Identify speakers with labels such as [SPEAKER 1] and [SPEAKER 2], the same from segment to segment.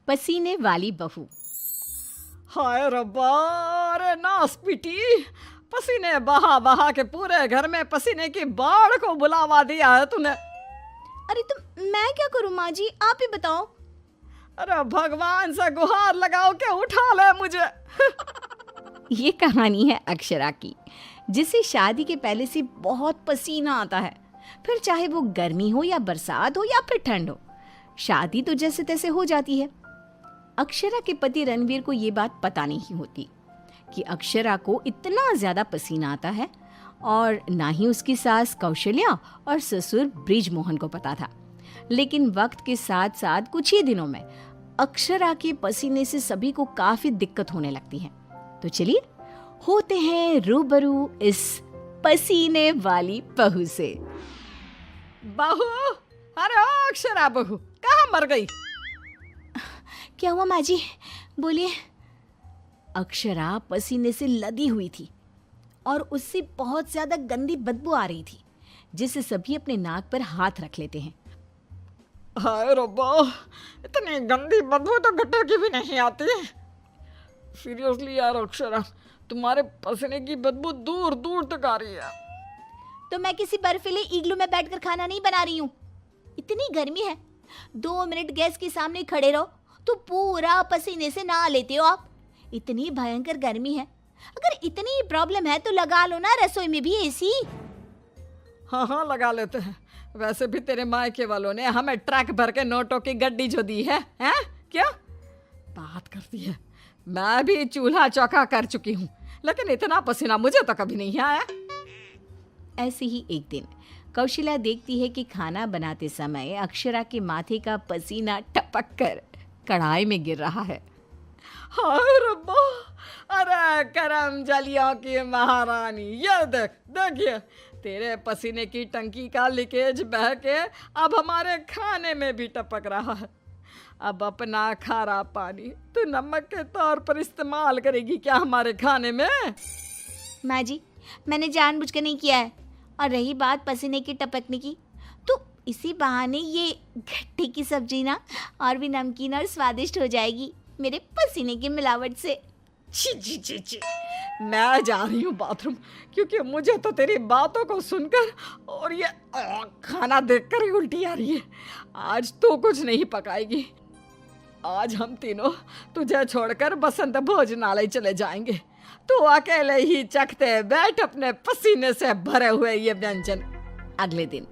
[SPEAKER 1] पसीने वाली बहू।
[SPEAKER 2] हाय रब्बा, अरे नास पीटी, पसीने बहा बहा के पूरे घर में पसीने की बाढ़ को बुलावा दिया है तूने।
[SPEAKER 1] अरे तो मैं क्या करूं माँ जी, आप ही बताओ।
[SPEAKER 2] अरे भगवान से गुहार लगाओ के उठा ले मुझे।
[SPEAKER 1] ये कहानी है अक्षरा की, जिसे शादी के पहले से बहुत पसीना आता है, फिर चाहे वो गर्मी हो या बरसात हो या फिर ठंड हो, शादी तो जैसे तैसे हो जाती है। अक्षरा के पति रणवीर को ये बात पता नहीं होती कि अक्षरा को इतना ज्यादा पसीना आता है, और ना ही उसकी सास कौशल्या और ससुर ब्रिजमोहन को पता था। लेकिन वक्त के साथ साथ कुछ ही दिनों में अक्षरा के पसीने से सभी को काफी दिक्कत होने लगती है। तो चलिए होते हैं रूबरू इस पसीने वाली बहू से।
[SPEAKER 2] बहू, अरे ओ अक्षरा बहू, कहाँ मर गई?
[SPEAKER 1] क्या हुआ माँ जी, बोलिए। अक्षरा पसीने से लदी हुई थी और उससे बहुत ज्यादा गंदी बदबू आ रही थी, जिससे सभी अपने नाक पर हाथ रख लेते हैं।
[SPEAKER 2] हाय रब्बा, इतनी गंदी बदबू तो गटर की भी नहीं आती। सीरियसली यार अक्षरा, तुम्हारे पसीने की बदबू दूर दूर तक आ रही है।
[SPEAKER 1] तो मैं किसी बर्फीले इग्लू में बैठकर खाना नहीं बना रही हूँ। इतनी गर्मी है, 2 मिनट गैस के सामने खड़े रहो तो पूरा पसीने से नहा लेते हो आप। इतनी भयंकर गर्मी है, अगर इतनी प्रॉब्लम है तो लगा लो ना रसोई में भी एसी।
[SPEAKER 2] हाँ हाँ लगा लेते हैं। वैसे भी तेरे मायके वालों ने हमें ट्रक भर के नोटों की गड्डी जो दी है, हैं? क्या बात करती है? मैं भी चूल्हा चौका कर चुकी हूँ, लेकिन इतना पसीना मुझे तो कभी नहीं आया।
[SPEAKER 1] ऐसे ही एक दिन कौशल्या देखती है कि खाना बनाते समय अक्षरा के माथे का पसीना टपक कर कढ़ाई में गिर रहा है।
[SPEAKER 2] हाय रब्बा, अरे करम जलियों की महारानी, ये देख, देखिए तेरे पसीने की टंकी का लीकेज बह के अब हमारे खाने में भी टपक रहा है। अब अपना खारा पानी तू नमक के तौर पर इस्तेमाल करेगी क्या हमारे खाने में?
[SPEAKER 1] माँ जी, मैंने जानबूझकर नहीं किया है। और रही बात पसीने की टपकने की, तो इसी बहाने ये घट्टी की सब्जी ना और भी नमकीन और स्वादिष्ट हो जाएगी मेरे पसीने की मिलावट से।
[SPEAKER 2] छी छी छी छी, मैं जा रही हूँ बाथरूम, क्योंकि मुझे तो तेरी बातों को सुनकर और ये खाना देखकर ही उल्टी आ रही है। आज तो कुछ नहीं पकाएगी। आज हम तीनों तुझे छोड़कर बसंत भोजनालय चले जाएंगे। तू अकेले ही चखते बैठ अपने पसीने से भरे हुए ये व्यंजन।
[SPEAKER 1] अगले दिन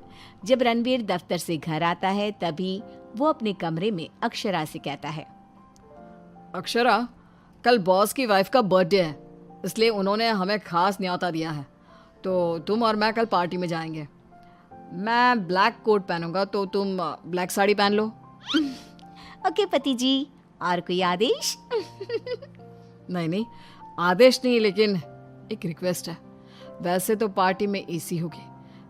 [SPEAKER 1] जब रणवीर दफ्तर से घर आता है, तभी वो अपने कमरे में अक्षरा से कहता है,
[SPEAKER 2] अक्षरा, कल बॉस की वाइफ का बर्थडे है, इसलिए उन्होंने हमें खास न्योता दिया है, तो तुम और मैं कल पार्टी में जाएंगे। मैं ब्लैक कोट पहनूंगा, तो तुम ब्लैक साड़ी पहन लो।
[SPEAKER 1] ओके पति जी, और कोई आदेश?
[SPEAKER 2] नहीं नहीं, आदेश नहीं, लेकिन एक रिक्वेस्ट है। वैसे तो पार्टी में एसी होगी,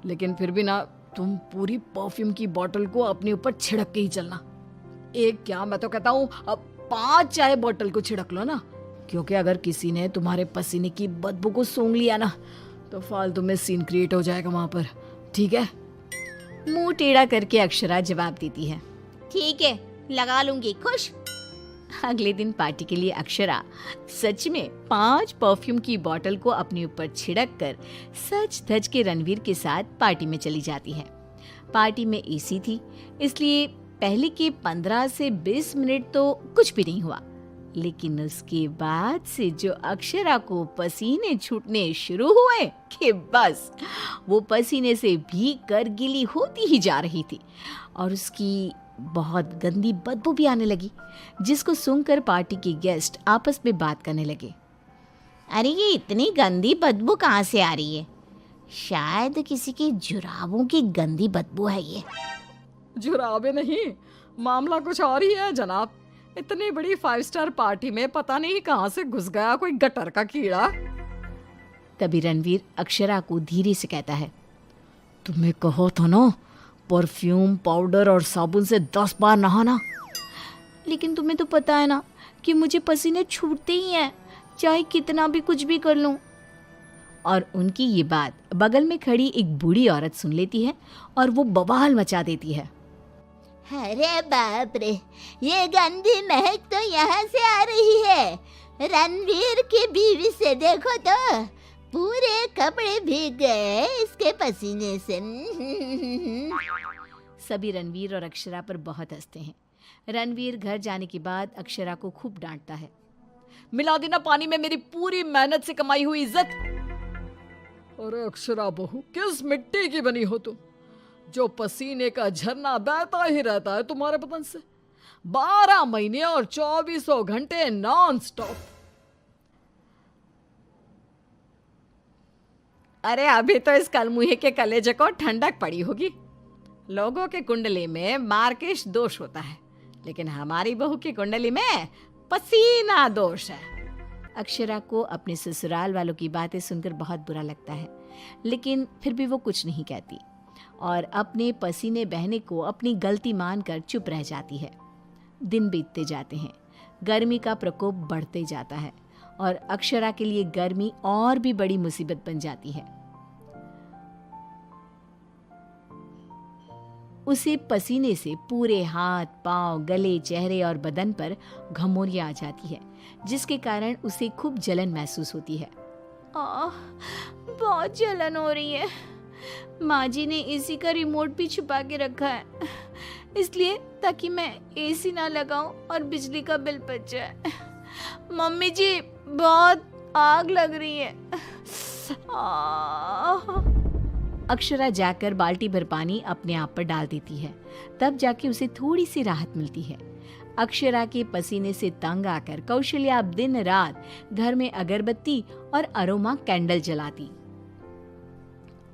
[SPEAKER 2] लेकिन फिर भी ना तुम पूरी परफ्यूम की बोतल को अपने ऊपर छिड़क के ही चलना। एक क्या, मैं तो कहता हूँ अब 5 चाय बोतल को छिड़क लो ना, क्योंकि अगर किसी ने तुम्हारे पसीने की बदबू को सूंघ लिया ना तो फालतू में सीन क्रिएट हो जाएगा वहां पर, ठीक है?
[SPEAKER 1] मुंह टेढ़ा करके अक्षरा जवाब देती है, ठीक है, लगा लूंगी, खुश। अगले दिन पार्टी के लिए अक्षरा सच में 5 परफ्यूम की बोतल को अपने ऊपर छिड़क कर सज धज के रणवीर के साथ पार्टी में चली जाती है। पार्टी में एसी थी, इसलिए पहले के 15 से 20 मिनट तो कुछ भी नहीं हुआ, लेकिन उसके बाद से जो अक्षरा को पसीने छूटने शुरू हुए कि बस वो पसीने से भीग कर गीली होती ही जा रही थी, और उसकी बहुत गंदी बदबू भी आने लगी, जिसको सुनकर पार्टी के गेस्ट आपस में बात करने लगे। अरे ये इतनी गंदी बदबू कहाँ से आ रही है? शायद किसी के जुराबों की गंदी बदबू है ये।
[SPEAKER 2] जुराबे नहीं, मामला कुछ और ही है जनाब। इतनी बड़ी 5 स्टार पार्टी में पता नहीं कहाँ से घुस गया कोई गटर का कीड़ा।
[SPEAKER 1] तभी रणवीर अक्षरा को धीरे से कहता है, तुम्हें कहो तो ना परफ्यूम, पाउडर और साबुन से 10 बार नहाना। लेकिन तुम्हें तो पता है ना कि मुझे पसीने छूटते ही हैं, चाहे कितना भी कुछ भी कर लूं। और उनकी ये बात बगल में खड़ी एक बूढ़ी औरत सुन लेती है और वो बवाल मचा देती है।
[SPEAKER 3] अरे बाप रे, ये गंदी महक तो यहाँ से आ रही है। रणवीर की बीवी से देखो तो पूरे कपड़े भीग गए इसके पसीने से।
[SPEAKER 1] सभी रणवीर और अक्षरा पर बहुत हंसते हैं। रणवीर घर जाने के बाद अक्षरा को खूब डांटता है।
[SPEAKER 2] मिला देना पानी में मेरी पूरी मेहनत से कमाई हुई इज्जत। अरे अक्षरा बहू, किस मिट्टी की बनी हो तुम, जो पसीने का झरना बहता ही रहता है तुम्हारे बदन से 12 महीने और 2400 घंटे नॉन स्टॉप।
[SPEAKER 1] अरे अभी तो इस कलमुहे के कलेजे को ठंडक पड़ी होगी। लोगों के कुंडली में मार्केश दोष होता है, लेकिन हमारी बहू की कुंडली में पसीना दोष है। अक्षरा को अपने ससुराल वालों की बातें सुनकर बहुत बुरा लगता है, लेकिन फिर भी वो कुछ नहीं कहती और अपने पसीने बहने को अपनी गलती मानकर चुप रह जाती है। दिन बीतते जाते हैं, गर्मी का प्रकोप बढ़ते जाता है और अक्षरा के लिए गर्मी और भी बड़ी मुसीबत बन जाती है। उसे पसीने से पूरे हाथ, पांव, गले, चेहरे और बदन पर घमौरियां आ जाती है, जिसके कारण उसे खूब जलन महसूस होती है। बहुत जलन हो रही है। माँ जी ने एसी का रिमोट भी छुपा के रखा है, इसलिए ताकि मैं एसी ना लगाऊं और बिजली का बिल बच जाए। मम्मी जी, बहुत आग लग रही है। अक्षरा जाकर बाल्टी भर पानी अपने आप पर डाल देती है, तब जाके उसे थोड़ी सी राहत मिलती है। अक्षरा के पसीने से तंग आकर कौशल्या अब दिन रात घर में अगरबत्ती और अरोमा कैंडल जलाती।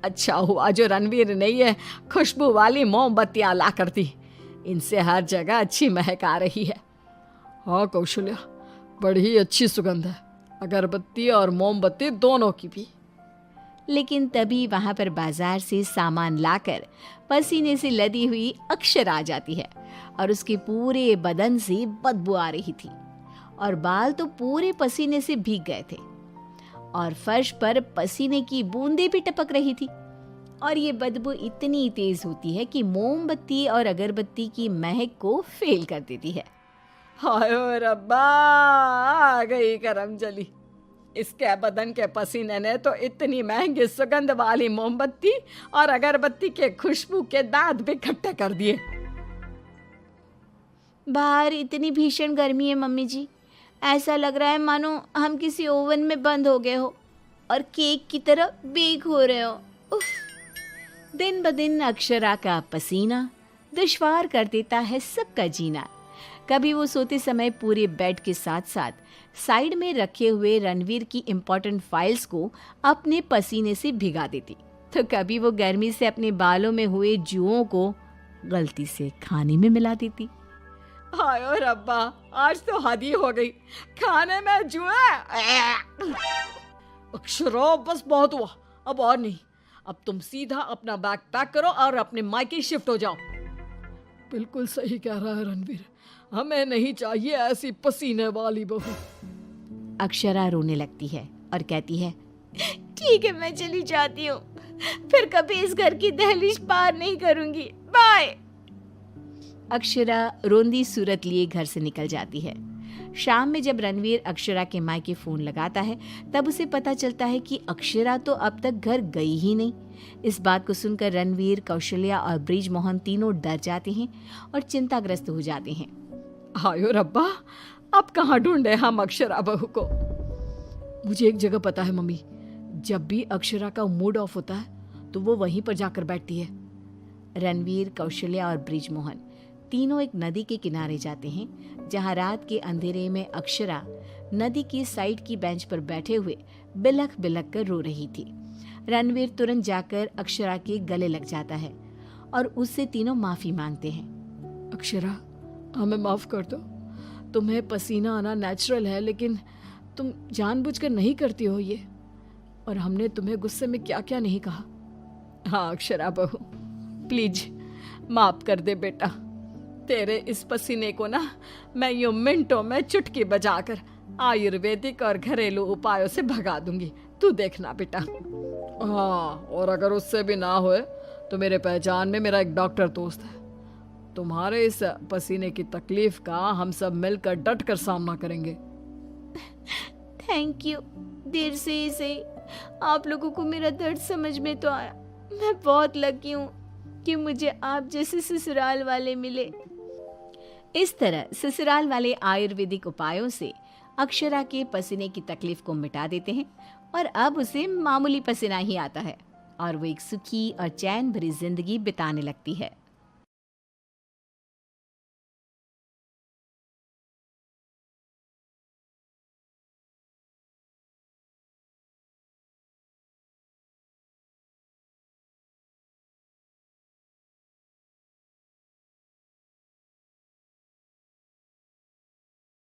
[SPEAKER 2] अच्छा हुआ जो रणवीर ने ये खुशबू वाली मोमबत्तियां ला कर दी, इनसे हर जगह अच्छी महक आ रही है। हाँ कौशल्या, बड़ी अच्छी सुगंध है, अगरबत्ती और मोमबत्ती दोनों की भी।
[SPEAKER 1] लेकिन तभी वहां पर बाजार से सामान लाकर पसीने से लदी हुई अक्षरा आ जाती है और उसके पूरे बदन से बदबू आ रही थी और बाल तो पूरे पसीने से भीग गए थे और फर्श पर पसीने की बूंदें भी टपक रही थी। और ये बदबू इतनी तेज होती है कि मोमबत्ती और अगरबत्ती की महक को फेल कर देती है।
[SPEAKER 2] हाय रब्बा, आ गई करम जली। इसके बदन के पसीने ने तो इतनी महंगी सुगंध वाली मोमबत्ती और अगरबत्ती के खुशबू के दांत भी खट्टे कर दिए।
[SPEAKER 1] बाहर इतनी भीषण गर्मी है मम्मी जी, ऐसा लग रहा है मानो हम किसी ओवन में बंद हो गए हो और केक की तरह बेक हो रहे हो। उफ। दिन ब दिन अक्षरा का पसीना दुश्वार कर देता है सबका जीना। कभी वो सोते समय पूरे बेड के साथ साथ साइड में रखे हुए रणवीर की इम्पोर्टेंट फाइल्स को अपने पसीने से भिगा देती, तो कभी वो गर्मी से अपने बालों में हुए जुओं को गलती से खाने में मिला देती।
[SPEAKER 2] हाय रब्बा, आज तो हद ही हो गई, खाने में जुए। अक्षरा बस बहुत हुआ, अब और नहीं। अब तुम सीधा अपना बैग पैक करो और अपने मायके शिफ्ट हो जाओ। बिल्कुल सही कह रहा है रणवीर, हमें नहीं चाहिए ऐसी पसीने वाली बहू।
[SPEAKER 1] अक्षरा रोने लगती है और कहती है, ठीक है मैं चली जाती हूँ, फिर कभी इस घर की दहलीज पार नहीं करूंगी, बाय। अक्षरा रोंदी सूरत लिए घर से निकल जाती है। शाम में जब रणवीर अक्षरा के मायके फोन लगाता है, तब उसे पता चलता है कि अक्षरा तो अब तक घर गई ही नहीं। इस बात को सुनकर रणवीर, कौशल्या और ब्रिजमोहन तीनों डर जाते हैं और चिंताग्रस्त हो जाते हैं।
[SPEAKER 2] हायो रब्बा, अब कहाँ ढूंढे हम अक्षरा बहू को। मुझे एक जगह पता है मम्मी, जब भी अक्षरा का मूड ऑफ होता है तो वो वहीं पर जाकर बैठती है।
[SPEAKER 1] रणवीर, कौशल्या और ब्रिजमोहन तीनों एक नदी के किनारे जाते हैं, जहां रात के अंधेरे में अक्षरा नदी की साइड की बेंच पर बैठे हुए बिलख बिलख कर रो रही थी। रणवीर तुरंत जाकर अक्षरा के गले लग जाता है और उससे तीनों माफी मांगते हैं।
[SPEAKER 2] अक्षरा, हमें माफ कर दो, तुम्हें पसीना आना नेचुरल है, लेकिन तुम जानबूझकर नहीं करती हो ये, और हमने तुम्हें गुस्से में क्या क्या नहीं कहा। हाँ अक्षरा बहू, प्लीज माफ कर दे बेटा। तेरे इस पसीने को ना मैं यूं मिनटों में चुटकी बजाकर आयुर्वेदिक और घरेलू उपायों से भगा दूंगी, तू देखना बेटा। हाँ, और अगर उससे भी ना होए तो मेरे पहचान में मेरा एक डॉक्टर दोस्त है, तुम्हारे इस पसीने की तकलीफ का हम सब मिलकर डट कर सामना करेंगे।
[SPEAKER 1] Thank you. देर से ही सही आप लोगों को मेरा दर्द समझ में तो आया। मैं बहुत लकी हूँ कि मुझे आप जैसे ससुराल वाले मिले। इस तरह ससुराल वाले आयुर्वेदिक उपायों से अक्षरा के पसीने की तकलीफ को मिटा देते हैं और अब उसे मामूली पसीना ही आता है और वो एक सुखी और चैन भरी जिंदगी बिताने लगती है।